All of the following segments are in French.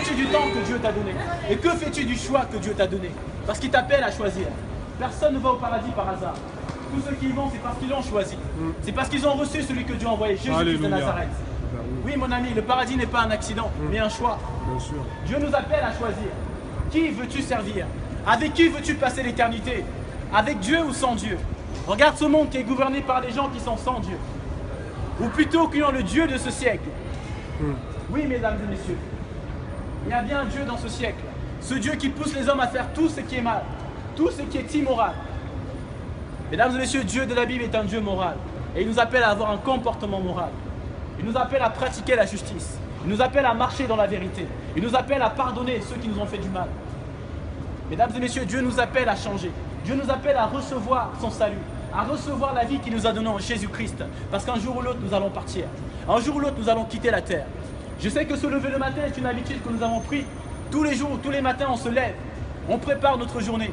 fais-tu du temps que Dieu t'a donné? Et que fais-tu du choix que Dieu t'a donné? Parce qu'il t'appelle à choisir. Personne ne va au paradis par hasard. Tous ceux qui y vont, c'est parce qu'ils l'ont choisi. C'est parce qu'ils ont reçu celui que Dieu a envoyé, Jésus-Christ de Nazareth. Oui, mon ami, le paradis n'est pas un accident, mais un choix. Bien sûr. Dieu nous appelle à choisir. Qui veux-tu servir? Avec qui veux-tu passer l'éternité? Avec Dieu ou sans Dieu? Regarde ce monde qui est gouverné par des gens qui sont sans Dieu. Ou plutôt qui ont le Dieu de ce siècle. Oui, mesdames et messieurs, il y a bien un Dieu dans ce siècle. Ce Dieu qui pousse les hommes à faire tout ce qui est mal, tout ce qui est immoral. Mesdames et messieurs, Dieu de la Bible est un Dieu moral. Et il nous appelle à avoir un comportement moral. Il nous appelle à pratiquer la justice. Il nous appelle à marcher dans la vérité. Il nous appelle à pardonner ceux qui nous ont fait du mal. Mesdames et messieurs, Dieu nous appelle à changer. Dieu nous appelle à recevoir son salut, à recevoir la vie qu'il nous a donnée en Jésus-Christ. Parce qu'un jour ou l'autre, nous allons partir. Un jour ou l'autre, nous allons quitter la terre. Je sais que se lever le matin est une habitude que nous avons prise. Tous les jours, tous les matins, on se lève. On prépare notre journée.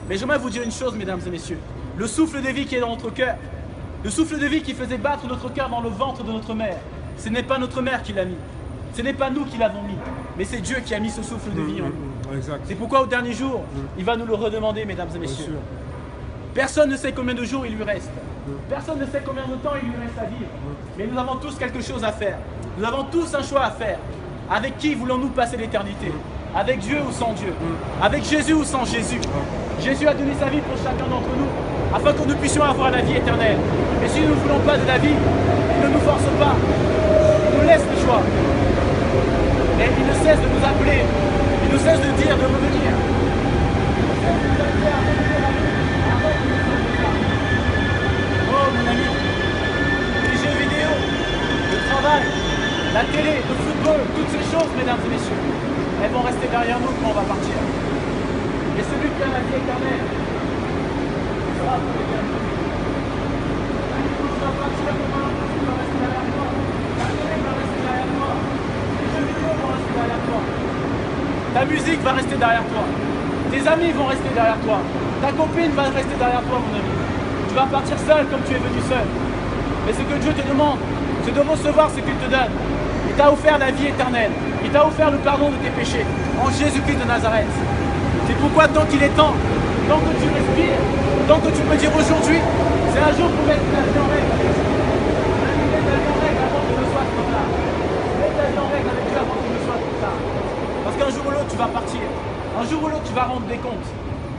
Mais j'aimerais vous dire une chose, mesdames et messieurs. Le souffle de vie qui est dans notre cœur, le souffle de vie qui faisait battre notre cœur dans le ventre de notre mère, ce n'est pas notre mère qui l'a mis. Ce n'est pas nous qui l'avons mis. Mais c'est Dieu qui a mis ce souffle de vie en nous. C'est pourquoi au dernier jour, il va nous le redemander, mesdames et messieurs. Personne ne sait combien de jours il lui reste. Personne ne sait combien de temps il lui reste à vivre. Mais nous avons tous quelque chose à faire. Nous avons tous un choix à faire. Avec qui voulons-nous passer l'éternité? Avec Dieu ou sans Dieu? Avec Jésus ou sans Jésus? Jésus a donné sa vie pour chacun d'entre nous, afin que nous puissions avoir la vie éternelle. Et si nous ne voulons pas de la vie, il ne nous force pas. Il nous laisse le choix. Et il ne cesse de nous appeler. Il ne cesse de dire de revenir. Oh mon ami, les jeux vidéo, le travail, la télé, le football, toutes ces choses, mesdames et messieurs, elles vont rester derrière nous quand on va partir. Et celui qui a la vie éternelle sera pour l'éternité. Tu vas partir demain, tu vas rester derrière toi. La télé va rester derrière toi. Les jeux vidéo vont rester derrière toi. Ta musique va rester derrière toi. Tes amis vont rester derrière toi. Ta copine va rester derrière toi, mon ami. Tu vas partir seul comme tu es venu seul. Mais ce que Dieu te demande, c'est de recevoir ce qu'il te donne. Il t'a offert la vie éternelle. Il t'a offert le pardon de tes péchés en Jésus-Christ de Nazareth. C'est pourquoi tant qu'il est temps, tant que tu respires, tant que tu peux dire aujourd'hui, c'est un jour pour mettre ta vie en règle avec Dieu. Mets ta vie en règle avant que ce soit trop tard. Mets ta vie en règle avec Dieu avant que ce soit trop tard. Parce qu'un jour ou l'autre, tu vas partir. Un jour ou l'autre, tu vas rendre des comptes.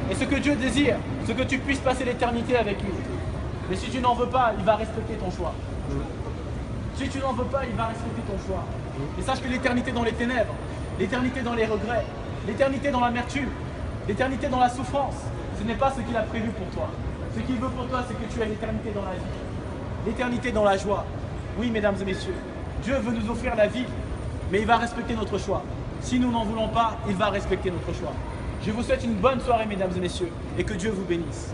Et ce que Dieu désire, c'est que tu puisses passer l'éternité avec lui. Mais si tu n'en veux pas, il va respecter ton choix. Si tu n'en veux pas, il va respecter ton choix. Et sache que l'éternité dans les ténèbres, l'éternité dans les regrets, l'éternité dans l'amertume, l'éternité dans la souffrance, ce n'est pas ce qu'il a prévu pour toi. Ce qu'il veut pour toi, c'est que tu aies l'éternité dans la vie. L'éternité dans la joie. Oui, mesdames et messieurs, Dieu veut nous offrir la vie, mais il va respecter notre choix. Si nous n'en voulons pas, il va respecter notre choix. Je vous souhaite une bonne soirée, mesdames et messieurs, et que Dieu vous bénisse.